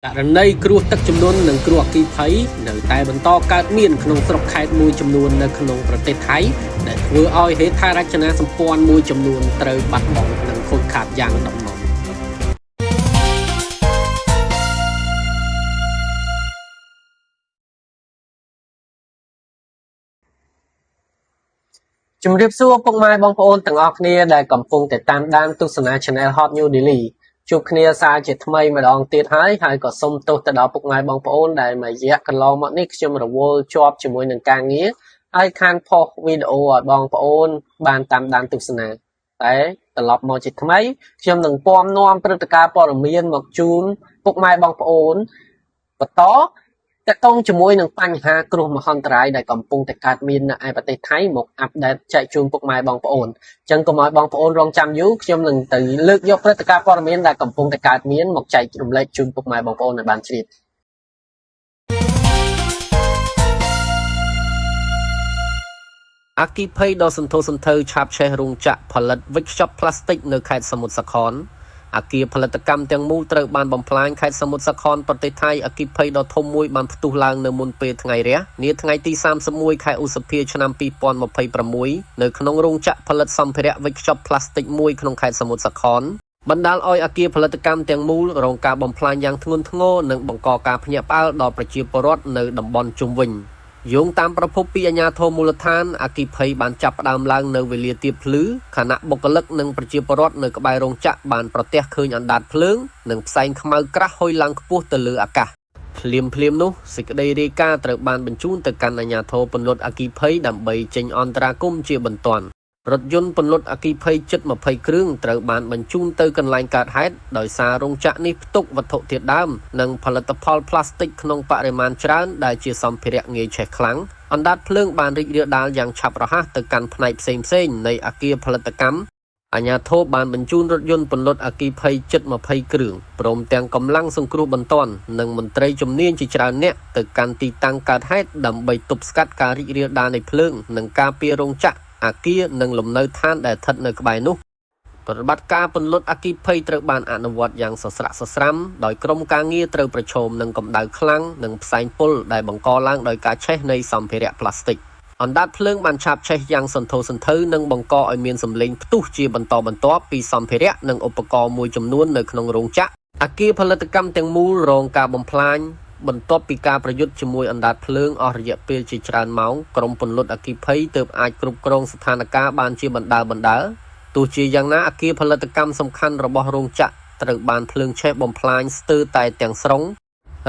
ករណីគ្រោះទឹកជំនន់និងគ្រោះអគ្គិភ័យនៅតែបន្តកើតមានក្នុងស្រុកខេត្តមួយចំនួននៅក្នុងប្រទេសថៃដែលធ្វើឲ្យហេដ្ឋារចនាសម្ព័ន្ធមួយចំនួនត្រូវបាត់បង់និងខូចខាតយ៉ាងដំណំជំរាបសួរពុកម៉ែបងប្អូនទាំងអស់គ្នាដែលកំពុងតែតាមដានទស្សនា Channel Hot New Daily ជួបគ្នាសារជាថ្មីម្ដងទៀតហើយក៏សូមទោសទៅដល់ពុកម៉ែបងប្អូនដែលមួយរយៈកន្លងមកនេះខ្ញុំរវល់ជាប់ជាមួយនឹងការងារហើយខានផុសវីដេអូឲ្យបងប្អូនបានតាមដានទស្សនាតែត្រឡប់មកជាថ្មីខ្ញុំនឹងពំនាំព្រឹត្តិការណ៍ព័ត៌មានមកជូនពុកម៉ែបងប្អូនបន្តតកតងជាមួយនឹងបញ្ហាគ្រោះមហន្តរាយដែលកំពុងតែកើតមាននៅឯប្រទេសថៃមកអាប់ដេតចែកជូនពុកម៉ែបងប្អូនអញ្ចឹងកុំឲ្យបងប្អូនរងចាំយូរខ្ញុំនឹងទៅលើកយកព្រឹត្តិការណ៍ព័ត៌មានដែលកំពុងតែកើតមានមកចែករំលែកជូនពុកម៉ែបងប្អូនឲ្យបានជ្រាបអគ្គិភ័យដ៏សន្ធោសន្ធៅឆាបឆេះរោងចក្រផលិតវេចខ្ចប់ផ្លាស្ទិកនៅខេត្តសមុទ្រសខនអគារផលិតកម្មទាំងមូលត្រូវបានបំផ្លាញខេត្តសមុទ្រសខនប្រទេសថៃអគ្គិភ័យដ៏ធំមួយបានផ្ទុះឡើងនៅមុនពេលថ្ងៃរះនាថ្ងៃទី31ខែឧសភាឆ្នាំ2026នៅក្នុងរោងចក្រផលិតសម្ភារៈវេចខ្ចប់ផ្លាស្ទិកមួយក្នុងខេត្តសមុទ្រសខនបណ្ដាលឲ្យអគារផលិតកម្មទាំងមូលរងការបំផ្លាញយ៉ាងធ្ងន់ធ្ងរនិងបង្កការភ្ញាក់ផ្អើលដល់ប្រជាពលរដ្ឋនៅតំបន់ជុំវិញយោងតាមប្រភពពីអាជ្ញាធរមូលដ្ឋានអគ្គិភ័យបានចាប់ផ្ដើមឡើងនៅវេលាទៀបភ្លឺខណៈបុគ្គលិកនិងប្រជាពលរដ្ឋនៅក្បែររោងចក្របានប្រទះឃើញអណ្ដាតភ្លើងនិងផ្សែងខ្មៅក្រាស់ហុយឡើងខ្ពស់ទៅលើអាកាសភ្លាមនោះសេចក្តីរាយការណ៍ត្រូវបានបញ្ជូនទៅកាន់អាជ្ញាធរពន្លត់អគ្គិភ័យដើម្បីចេញអន្តរាគមន៍ជាបន្ទាន់រថយន្តពន្លត់អគ្គិភ័យជិត20គ្រឿងត្រូវបានបញ្ជូនទៅកន្លែងកើតហេតុដោយសាររោងចក្រនេះផ្ទុកវត្ថុធាតុដើមនិងផលិតផលផ្លាស្ទិកក្នុងបរិមាណច្រើនដែលជាសម្ភារៈងាយឆេះខ្លាំងអណ្ដាតភ្លើងបានរីករាលដាលយ៉ាងឆាប់រហ័សទៅកាន់ផ្នែកផ្សេងនៃអគារផលិតកម្មអាជ្ញាធរបានបញ្ជូនរថយន្តពន្លត់អគ្គិភ័យជិត20គ្រឿងព្រមទាំងកម្លាំងសង្គ្រោះបន្ទាន់និងមន្ត្រីជំនាញជាច្រើនអ្នកទៅកាន់ទីតាំងកើតហេតុដើម្បីទប់ស្កាត់ការរីករាលដាលនៃភ្លើងនិងការពាររោងចក្រអគារនិងលំនៅឋានដែលស្ថិតនៅក្បែរនោះប្រតិបត្តិការពន្លត់អគ្គិភ័យត្រូវបានអនុវត្តយ៉ាងសស្រាក់សស្រាំដោយក្រុមការងារត្រូវប្រឈមនឹងកម្ដៅខ្លាំងនិងផ្សែងពុលដែលបង្កឡើងដោយការឆេះនៃសម្ភារៈផ្លាស្ទិកអណ្ដាតភ្លើងបានឆាបឆេះយ៉ាងសន្ធោសន្ធៅនិងបង្កឲ្យមានសំឡេងផ្ទុះជាបន្តបន្ទាប់ពីសម្ភារៈនិងឧបករណ៍មួយចំនួននៅក្នុងរោងចក្រអគារផលិតកម្មទាំងមូលរងការបំផ្លាញបន្ទាប់ពីការប្រយុទ្ធជាមួយអណ្ដាតភ្លើងអស់រយៈពេលជាច្រើនម៉ោងក្រុមពន្លត់អគ្គិភ័យទើបអាចគ្រប់គ្រងស្ថានភាពបានជាបណ្ដើរទោះជាយ៉ាងណាអគារផលិតកម្មសំខាន់របស់រោងចក្រត្រូវបានភ្លើងឆេះបំផ្លាញស្ទើរតែទាំងស្រុង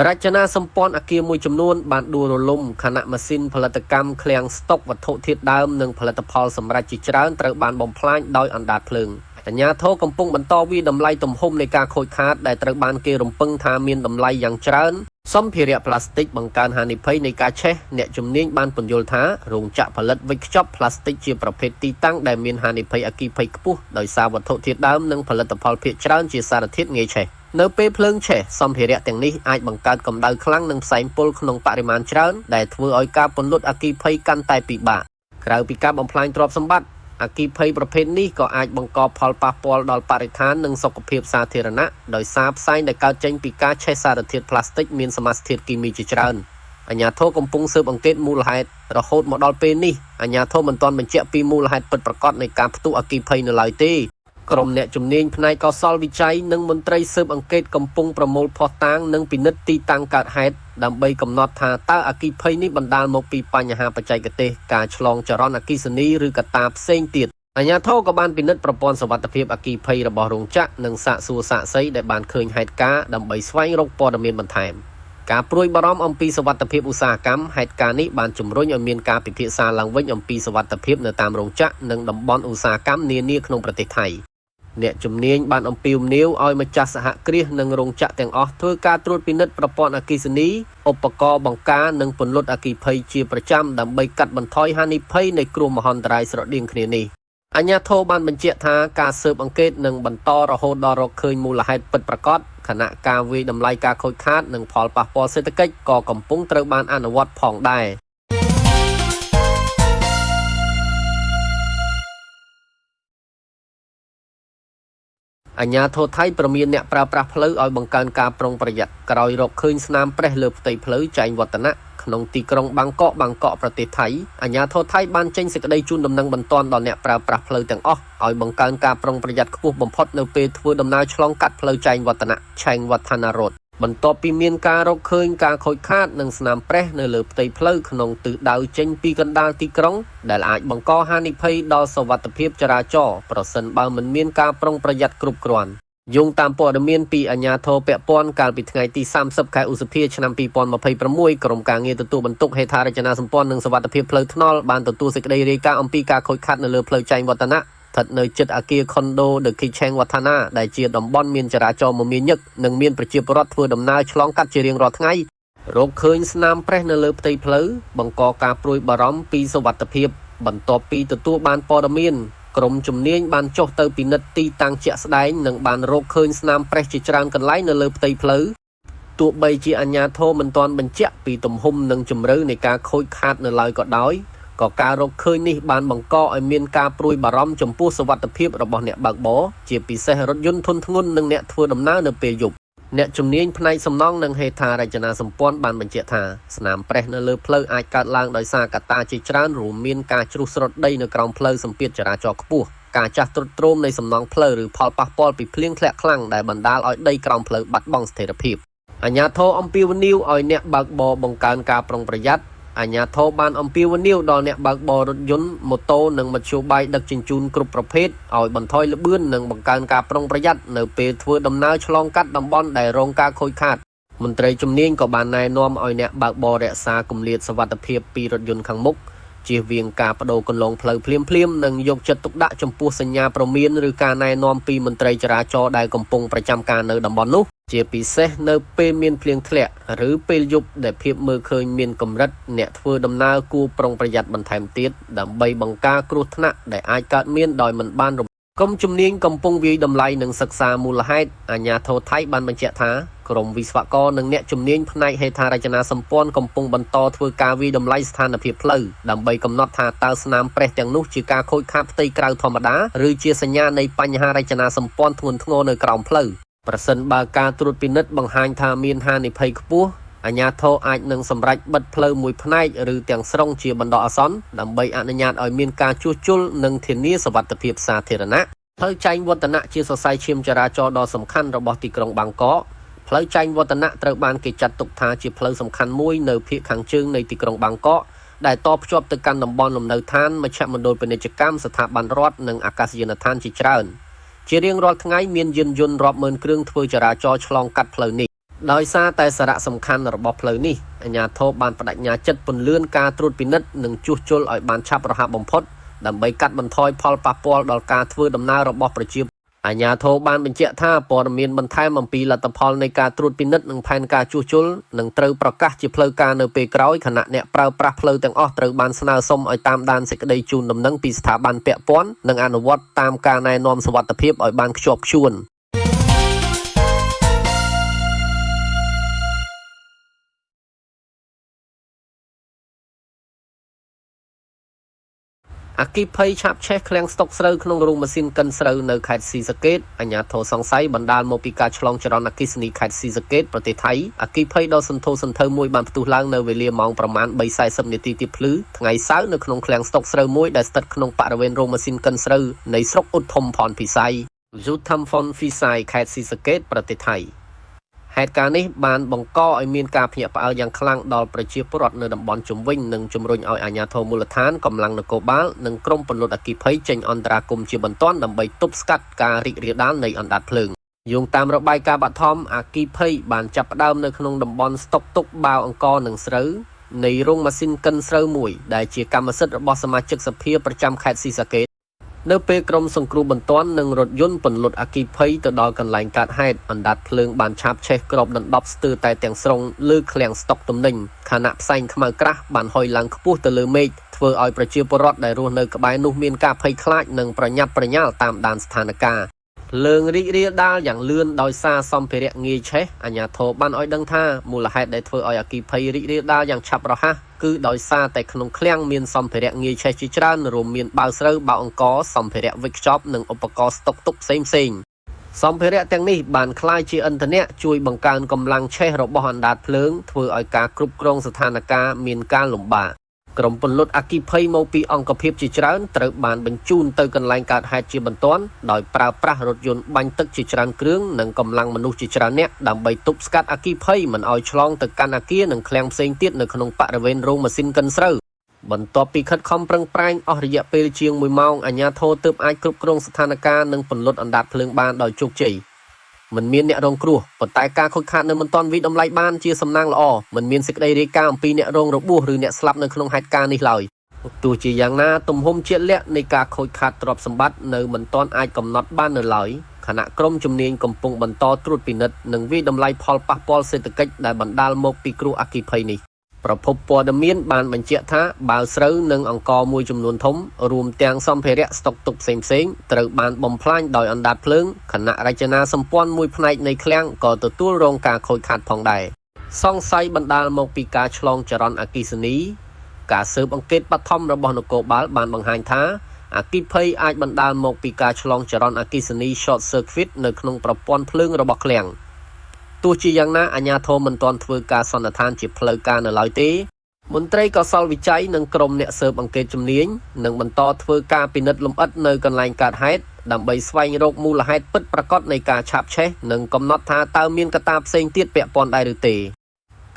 រចនាសម្ព័ន្ធអគារមួយចំនួនបានដួលរលំខណៈម៉ាស៊ីនផលិតកម្មឃ្លាំងស្តុកវត្ថុធាតុដើមនិងផលិតផលសម្រាប់ជាច្រើនត្រូវបានបំផ្លាញដោយអណ្ដាតភ្លើងអាជ្ញាធរកំពុងបន្តវាយតម្លៃទំហំនៃការខូចខាតដែលត្រូវបានគេរំពឹងថាមានតម្លៃយ៉ាងច្រើនសម្ភារៈផ្លាស្ទិកបង្កើនហានិភ័យនៃការឆេះអ្នកជំនាញបានពន្យល់ថារោងចក្រផលិតវេចខ្ចប់ផ្លាស្ទិកជាប្រភេទទីតាំងដែលមានហានិភ័យអគ្គិភ័យខ្ពស់ដោយសារវត្ថុធាតុដើមនិងផលិតផលភាគច្រើនជាសារធាតុងាយឆេះនៅពេលភ្លើងឆេះសម្ភារៈទាំងនេះអាចបង្កើតកម្ដៅខ្លាំងនិងផ្សែងពុលក្នុងបរិមាណច្រើនដែលធ្វើឲ្យការពន្លត់អគ្គិភ័យកាន់តែពិបាកក្រៅពីការបំផ្លាញទ្រព្យសម្បត្តិអគ្គិភ័យប្រភេទនេះក៏អាចបង្កផលប៉ះពាល់ដល់បរិស្ថាននិងសុខភាពសាធារណៈដោយសារផ្សែងដែលកើតចេញពីការឆេះសារធាតុផ្លាស្ទិកមានសមាសធាតុគីមីជាច្រើនអាជ្ញាធរកំពុងស៊ើបអង្កេតមូលហេតុរហូតមកដល់ពេលនេះអាជ្ញាធរមិនទាន់បញ្ជាក់ពីមូលហេតុពិតប្រាកដនៃការផ្ទុះអគ្គិភ័យនៅឡើយទេក្រុមអ្នកជំនាញផ្នែកកោសលវិច័យនិងមន្ត្រីស៊ើបអង្កេតកំពុងប្រមូលភស្តុតាងនិងពិនិត្យទីតាំងកើតហេតុដើម្បីកំណត់ថាតើអគ្គិភ័យនេះបណ្ដាលមកពីបញ្ហាបច្ចេកទេសការឆ្លងចរន្តអគ្គិសនីឬកត្តាផ្សេងទៀតអាជ្ញាធរក៏បានពិនិត្យប្រព័ន្ធសុវត្ថិភាពអគ្គិភ័យរបស់រោងចក្រនិងសាកសួរសាក្សីដែលបានឃើញហេតុការណ៍ដើម្បីស្វែងរកព័ត៌មានបន្ថែមការព្រួយបារម្ភអំពីសុវត្ថិភាពឧស្សាហកម្មហេតុការណ៍នេះបានជំរុញឲ្យមានការពិភាក្សាឡើងវិញអំពីសុវត្ថិភាពនៅតាមរោងចក្រនិងតំបន់ឧស្សាហកម្មនានាក្នុងប្រទេសថៃអ្នកជំនាញបានអំពាវនាវឲ្យម្ចាស់សហគ្រាសនិងរោងចក្រទាំងអស់ធ្វើការត្រួតពិនិត្យប្រព័ន្ធអគ្គិសនីឧបករណ៍បង្ការនិងពន្លត់អគ្គិភ័យជាប្រចាំដើម្បីកាត់បន្ថយហានិភ័យនៃគ្រោះមហន្តរាយស្រដៀងគ្នានេះអាជ្ញាធរបានបញ្ជាក់ថាការស៊ើបអង្កេតនឹងបន្តរហូតដល់រកឃើញមូលហេតុពិតប្រាកដខណៈការវាយតម្លៃការខូចខាតនិងផលប៉ះពាល់សេដ្ឋកិច្ចក៏កំពុងត្រូវបានអនុវត្តផងដែរ អាញាធរថៃប្រមានអ្នកប្រើប្រាស់ផ្លូវឲ្យបង្កើនការប្រុងប្រយ័ត្នក្រោយរកឃើញស្នាមប្រេះលើផ្ទៃផ្លូវចែងវឌ្ឍនៈក្នុងទីក្រុងបាងកកប្រទេសថៃអាញាធរថៃបានចេញសេចក្តីជូនដំណឹងបន្ទាន់ដល់អ្នកប្រើប្រាស់ផ្លូវទាំងអស់ឲ្យបង្កើនការប្រុងប្រយ័ត្នខ្ពស់បំផុតនៅពេលធ្វើដំណើរឆ្លងកាត់ផ្លូវចែងវឌ្ឍនៈឆែងវឌ្ឍនរតបន្ទាប់ពីមានការរកឃើញការខូចខាតនិងស្នាមប្រេះនៅលើផ្ទៃផ្លូវក្នុងទិសដៅចេញពីកណ្ដាលទីក្រុងដែលអាចបង្កហានិភ័យដល់សុវត្ថិភាពចរាចរណ៍ប្រសិនបើមិនមានការប្រុងប្រយ័ត្នគ្រប់គ្រាន់យោងតាមព័ត៌មានពីអាជ្ញាធរពាក់ព័ន្ធកាលពីថ្ងៃទី30ខែឧសភាឆ្នាំ2026ក្រុមការងារទទួលបន្ទុកហេដ្ឋារចនាសម្ព័ន្ធនិងសុវត្ថិភាពផ្លូវថ្នល់បានទទួលសេចក្តីរាយការណ៍អំពីការខូចខាតនៅលើផ្លូវចែងវឌ្ឍនៈស្ថិតនៅជិតអគារ Condo The Kitchen Watana ដែលជាតំបន់មានចរាចរណ៍មមាញឹកនិងមានប្រជាពលរដ្ឋធ្វើដំណើរឆ្លងកាត់ជារៀងរាល់ថ្ងៃរកឃើញស្នាមប្រេះនៅលើផ្ទៃផ្លូវបង្កការព្រួយបារម្ភពីសុវត្ថិភាពបន្ទាប់ពីទទួលបានព័ត៌មានក្រុមជំនាញបានចុះទៅពិនិត្យទីតាំងជាក់ស្ដែងនិងបានរកឃើញស្នាមប្រេះជាច្រើនកន្លែងនៅលើផ្ទៃផ្លូវទោះបីជាអាជ្ញាធរមិនទាន់បញ្ជាក់ពីទំហំនិងជម្រៅនៃការខូចខាតនៅឡើយក៏ដោយក៏ការរកឃើញនេះបានបង្កឲ្យមានការព្រួយបារម្ភចំពោះសុវត្ថិភាពរបស់អ្នកបើកបរជាពិសេសរថយន្តធុនធ្ងន់និងអ្នកធ្វើដំណើរនៅពេលយប់អ្នកជំនាញផ្នែកសំណង់និងហេដ្ឋារចនាសម្ព័ន្ធបានបញ្ជាក់ថាស្នាមប្រេះនៅលើផ្លូវអាចកើតឡើងដោយសារកត្តាជាច្រើនរួមមានការជ្រុះស្រុតដីនៅក្រោមផ្លូវសម្ពាធចរាចរណ៍ខ្ពស់ការចាស់ទ្រុឌទ្រោមនៃសំណង់ផ្លូវឬផលប៉ះពាល់ពីភ្លៀងធ្លាក់ខ្លាំងដែលបណ្ដាលឲ្យដីក្រោមផ្លូវបាត់បង់ស្ថិរភាពអាជ្ញាធរអំពាវនាវឲ្យអ្នកបើកបរបង្កើនការប្រុងប្រយ័ត្នអាជ្ញាធរបានអំពាវនាវដល់អ្នកបើកបររថយន្តម៉ូតូនិងមធ្យោបាយដឹកជញ្ជូនគ្រប់ប្រភេទឲ្យបន្ថយល្បឿននិងបង្កើនការប្រុងប្រយ័ត្ននៅពេលធ្វើដំណើរឆ្លងកាត់តំបន់ដែលរងការខូចខាតមន្ត្រីជំនាញក៏បានណែនាំឲ្យអ្នកបើកបររក្សាគម្លាតសុវត្ថិភាពពីរថយន្តខាងមុខជៀសវាងការបដូរគន្លងផ្លូវភ្លាមៗនិងយកចិត្តទុកដាក់ចំពោះសញ្ញាព្រមានឬការណែនាំពីមន្ត្រីចរាចរណ៍ដែលកំពុងប្រចាំការនៅតំបន់នោះជាពិសេសនៅពេលមានភ្លៀងធ្លាក់ឬពេលយប់ដែលភាពមើលឃើញមានកម្រិតអ្នកធ្វើដំណើរគួរប្រុងប្រយ័ត្នបន្ថែមទៀតដើម្បីបង្ការគ្រោះថ្នាក់ដែលអាចកើតមានដោយមិនបានក្រុមជំនាញកំពុងវាយតម្លៃនិងសិក្សាមូលហេតុអាជ្ញាធរថៃបានបញ្ជាក់ថាក្រុមវិស្វករនិងអ្នកជំនាញផ្នែកហេដ្ឋារចនាសម្ព័ន្ធកំពុងបន្តធ្វើការវាយតម្លៃស្ថានភាពផ្លូវដើម្បីកំណត់ថាតើស្នាមប្រេះទាំងនោះជាការខូចខាតផ្ទៃក្រៅធម្មតាឬជាសញ្ញានៃបញ្ហារចនាសម្ព័ន្ធធ្ងន់ធ្ងរនៅក្រោមផ្លូវប្រសិនបើការត្រួតពិនិត្យបង្ហាញថាមានហានិភ័យខ្ពស់អាជ្ញាធរអាចនឹងសម្រេចបិទផ្លូវមួយផ្នែកឬទាំងស្រុងជាបណ្ដោះអាសន្នដើម្បីអនុញ្ញាតឲ្យមានការជួសជុលនិងធានាសុវត្ថិភាពសាធារណៈផ្លូវចែងវឌ្ឍនៈជាសរសៃឈាមចរាចរណ៍ដ៏សំខាន់របស់ទីក្រុងបាងកកផ្លូវចែងវឌ្ឍនៈត្រូវបានគេចាត់ទុកថាជាផ្លូវសំខាន់មួយនៅភាគខាងជើងនៃទីក្រុងបាងកកដែលតភ្ជាប់ទៅកាន់តំបន់លំនៅឋានមជ្ឈមណ្ឌលពាណិជ្ជកម្មស្ថាប័នរដ្ឋនិងអាកាសយានដ្ឋានជាច្រើនជារៀងរាល់ថ្ងៃមានយានយន្តរាប់ម៉ឺនគ្រឿងធ្វើចរាចរណ៍ឆ្លងកាត់ផ្លូវនេះដោយសារតែសារៈសំខាន់របស់ផ្លូវនេះអាជ្ញាធរបានបដិញ្ញាចិត្តពន្យាការត្រួតពិនិត្យនិងជួសជុលឲ្យបានឆាប់រហ័សបំផុតដើម្បីកាត់បន្ថយផលប៉ះពាល់ដល់ការធ្វើដំណើររបស់ប្រជាអាជ្ញាធរបានបញ្ជាក់ថាព័ត៌មានបន្ថែមអំពីលទ្ធផលនៃការត្រួតពិនិត្យនិងផែនការជួសជុលនឹងត្រូវប្រកាសជាផ្លូវការនៅពេលក្រោយខណៈអ្នកប្រើប្រាស់ផ្លូវទាំងអស់ត្រូវបានស្នើសុំឲ្យតាមដានសេចក្តីជូនដំណឹងពីស្ថាប័នពាក់ព័ន្ធនិងអនុវត្តតាមការណែនាំសុវត្ថិភាពឲ្យបានខ្ជាប់ខ្ជួនអគ្គិភ័យឆាបឆេះឃ្លាំងស្តុកស្រូវក្នុងរោងម៉ាស៊ីនកិនស្រូវនៅខេត្តស៊ីសាកេតអាជ្ញាធរសង្ស័យបណ្ដាលមកពីការឆ្លងចរន្តអគ្គិសនីខេត្តស៊ីសាកេតប្រទេសថៃអគ្គិភ័យដ៏សន្ធោសន្ធៅមួយបានផ្ទុះឡើងនៅវេលាម៉ោងប្រមាណ 3:40 នាទីទៀបភ្លឺថ្ងៃសៅរ៍នៅក្នុងឃ្លាំងស្តុកស្រូវមួយដែលស្ថិតក្នុងបរិវេណរោងម៉ាស៊ីនកិនស្រូវនៃស្រុកឧទ្ធម្ភនពិស័យយូថាំហ្វុនហ្វីស័យខេត្តស៊ីសាកេតប្រទេសថៃហេតុការណ៍នេះបានបង្កឲ្យមានការភ្ញាក់ផ្អើលយ៉ាងខ្លាំងដល់ប្រជាពលរដ្ឋនៅតំបន់ជុំវិញនិងជំរុញឲ្យអាជ្ញាធរមូលដ្ឋានកម្លាំងនគរបាលនិងក្រុមពន្លត់អគ្គិភ័យចេញអន្តរាគមន៍ជាបន្ទាន់ដើម្បីទប់ស្កាត់ការរីករាលដាលនៃអណ្ដាតភ្លើងយោងតាមរបាយការណ៍បឋមអគ្គិភ័យបានចាប់ផ្ដើមនៅក្នុងតំបន់ស្តុកទុកបាវអង្គរនិងស្រូវនៃរោងម៉ាស៊ីនកិនស្រូវមួយដែលជាកម្មសិទ្ធិរបស់សមាជិកសភាប្រចាំខេត្តស៊ីសាកេតនៅពេលក្រុមសង្គ្រោះបន្ទាន់និងរថយន្តពន្លត់អគ្គិភ័យទៅដល់កន្លែងកើតហេតុអណ្ដាតភ្លើងបានឆាបឆេះគ្របដណ្ដប់ស្ទើរតែទាំងស្រុងលើឃ្លាំងស្តុកទំនិញខណៈផ្សែងខ្មៅក្រាស់បានហុយឡើងខ្ពស់ទៅលើមេឃធ្វើឲ្យប្រជាពលរដ្ឋដែលរស់នៅក្បែរនោះមានការភ័យខ្លាចនិងប្រញាប់ប្រញាល់តាមដានស្ថានភាពលើងរីករាលដាលយ៉ាងលឿនដោយសារសម្ភារៈងាយឆេះអាជ្ញាធរបានឲ្យដឹងថាមូលហេតុដែលធ្វើឲ្យអគ្គិភ័យរីករាលដាលយ៉ាងឆាប់រហ័សគឺដោយសារតែក្នុងឃ្លាំងមានសម្ភារៈងាយឆេះជាច្រើនរួមមានបាវស្រូវបាវអង្ករសម្ភារៈវេចខ្ចប់និងឧបករណ៍ស្តុកទុកផ្សេង សម្ភារៈទាំងនេះបានคล้ายជាឥន្ធនៈជួយបង្កើនកម្លាំងឆេះរបស់អណ្ដាតភ្លើងធ្វើឲ្យការគ្រប់គ្រងស្ថានភាពមានការលំបាកក្រុមពលរដ្ឋអគ្គិភ័យមកពីអង្គភាពជាច្រើនត្រូវបានបញ្ជូនទៅកន្លែងកើតហេតុជាបន្ទាន់ដោយប្រើប្រាស់រថយន្តបាញ់ទឹកជាច្រើនគ្រឿងនិងកម្លាំងមនុស្សជាច្រើនអ្នកដើម្បីទប់ស្កាត់អគ្គិភ័យមិនឲ្យឆ្លងទៅកាន់អគារនិងឃ្លាំងផ្សេងទៀតនៅក្នុងបរិវេណរោងម៉ាស៊ីនកិនស្រូវបន្ទាប់ពីខិតខំប្រឹងប្រែងអស់រយៈពេលជាង1ម៉ោងអាជ្ញាធរទើបអាចគ្រប់គ្រងស្ថានភាពនិងពន្លត់អណ្ដាតភ្លើងបានដោយជោគជ័យមិនមានអ្នករងគ្រោះប៉ុន្តែការខូចខាតនៅមិនទាន់វិតម្លៃបានជាសំណាងល្អមិនមានសេចក្តីរាយការណ៍អំពីអ្នករងរបួសឬអ្នកស្លាប់នៅក្នុងហេតុការណ៍នេះឡើយទោះជាយ៉ាងណាទំហំជាក់លាក់នៃការខូចខាតទ្រព្យសម្បត្តិនៅមិនទាន់អាចកំណត់បាននៅឡើយគណៈក្រុមជំនាញកំពុងបន្តត្រួតពិនិត្យនិងវិតម្លៃផលប៉ះពាល់សេដ្ឋកិច្ចដែលបណ្ដាលមកពីគ្រោះអគ្គិភ័យនេះប្រភពព័ត៌មានបានបញ្ជាក់ថាបាវស្រូវនិងអង្ករមួយចំនួនធំរួមទាំងសម្ភារៈស្តុកទុកផ្សេងៗត្រូវបានបំផ្លាញដោយអណ្ដាតភ្លើងខណៈរចនាសម្ព័ន្ធមួយផ្នែកនៃឃ្លាំងក៏ទទួលរងការខូចខាតផងដែរសង្ស័យបណ្ដាលមកពីការឆ្លងចរន្តអគ្គិសនីការស៊ើបអង្កេតបឋមរបស់នគរបាលបានបង្ហាញថាអគ្គិភ័យអាចបណ្ដាលមកពីការឆ្លងចរន្តអគ្គិសនី short circuit នៅក្នុងប្រព័ន្ធភ្លើងរបស់ឃ្លាំងទោះជាយ៉ាងណាអាជ្ញាធរមិនទាន់ធ្វើការសន្និដ្ឋានជាផ្លូវការនៅឡើយទេមន្ត្រីកសលវិច័យនិងក្រុមអ្នកស៊ើបអង្កេតជំនាញនឹងបន្តធ្វើការពិនិត្យលម្អិតនៅកន្លែងកើតហេតុដើម្បីស្វែងរកមូលហេតុពិតប្រាកដនៃការឆាបឆេះនិងកំណត់ថាតើមានកត្តាផ្សេងទៀតពាក់ព័ន្ធដែរឬទេ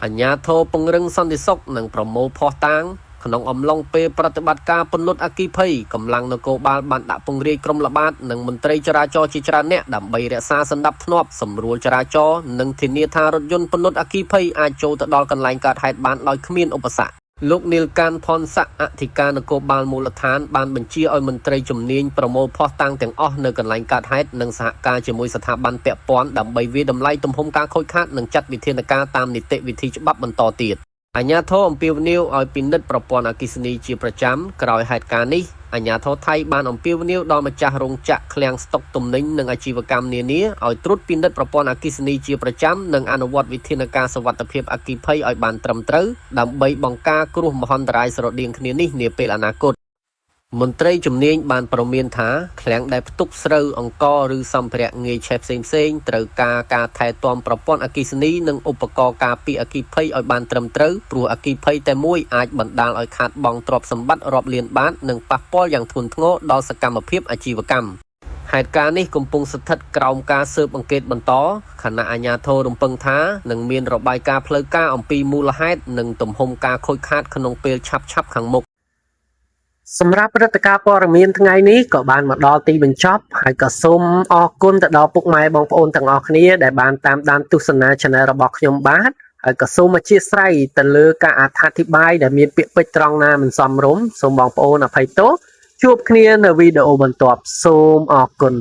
អាជ្ញាធរពង្រឹងសន្តិសុខនិងប្រមូលភស្តុតាងក្នុងអំឡុងពេលប្រតិបត្តិការពន្លត់អគ្គិភ័យកម្លាំងនគរបាលបានដាក់ពង្រាយក្រុមល្បាតនិងមន្ត្រីចរាចរណ៍ជាច្រើនអ្នកដើម្បីរក្សាសណ្ដាប់ធ្នាប់សម្រួលចរាចរណ៍និងធានាថារថយន្តពន្លត់អគ្គិភ័យអាចចូលទៅដល់កន្លែងកើតហេតុបានដោយគ្មានឧបសគ្គលោកនីលកានផនស័កអធិការនគរបាលមូលដ្ឋានបានបញ្ជាឲ្យមន្ត្រីជំនាញប្រមូលភស្តុតាងទាំងអស់នៅកន្លែងកើតហេតុនិងសហការជាមួយស្ថាប័នពាក់ព័ន្ធដើម្បីវាយតម្លៃទំហំការខូចខាតនិងចាត់វិធានការតាមនីតិវិធីច្បាប់បន្តទៀតអាជ្ញាធរអំពាវនាវឲ្យពិនិត្យប្រព័ន្ធអគ្គិសនីជាប្រចាំក្រោយហេតុការណ៍នេះអាជ្ញាធរថៃបានអំពាវនាវដល់ម្ចាស់រោងចក្រឃ្លាំងស្តុកទំនិញនិងអាជីវកម្មនានាឲ្យត្រួតពិនិត្យប្រព័ន្ធអគ្គិសនីជាប្រចាំនិងអនុវត្តវិធានការសុវត្ថិភាពអគ្គិភ័យឲ្យបានត្រឹមត្រូវដើម្បីបង្ការគ្រោះមហន្តរាយស្រដៀងគ្នានេះនាពេលអនាគតមន្ត្រីជំនាញបានប្រមានថាឃ្លាំងដែលផ្ទុកស្រូវអង្ករឬសម្ភារៈងាយឆេះផ្សេងៗត្រូវការថែទាំប្រព័ន្ធអគ្គិសនីនិងឧបករណ៍ការពារអគ្គិភ័យឲ្យបានត្រឹមត្រូវព្រោះអគ្គិភ័យតែមួយអាចបណ្ដាលឲ្យខាតបង់ទ្រព្យសម្បត្តិរាប់លានបាតនិងប៉ះពាល់យ៉ាងធ្ងន់ធ្ងរដល់សកម្មភាពអាជីវកម្មហេតុការណ៍នេះកំពុងស្ថិតក្រោមការស៊ើបអង្កេតបន្តខណៈអាជ្ញាធររំពឹងថានឹងមានរបាយការណ៍ផ្លូវការអំពីមូលហេតុនិងទំហំការខូចខាតក្នុងពេលឆាប់ៗខាងមុខសម្រាប់ព្រឹត្តិការណ៍ព័ត៌មានថ្ងៃនេះក៏បានមកដល់ទីបញ្ចប់ហើយក៏សូមអរគុណទៅដល់ពុកម៉ែបងប្អូនទាំងអស់គ្នាដែលបានតាមដានទស្សនា Channel របស់ខ្ញុំបាទហើយក៏សូមអធិស្ឋានទៅលើការអធិប្បាយដែលមានពាក្យពេចន៍ត្រង់ណាមិនសមរម្យសូមបងប្អូនអភ័យទោសជួបគ្នានៅវីដេអូបន្ទាប់សូមអរគុណ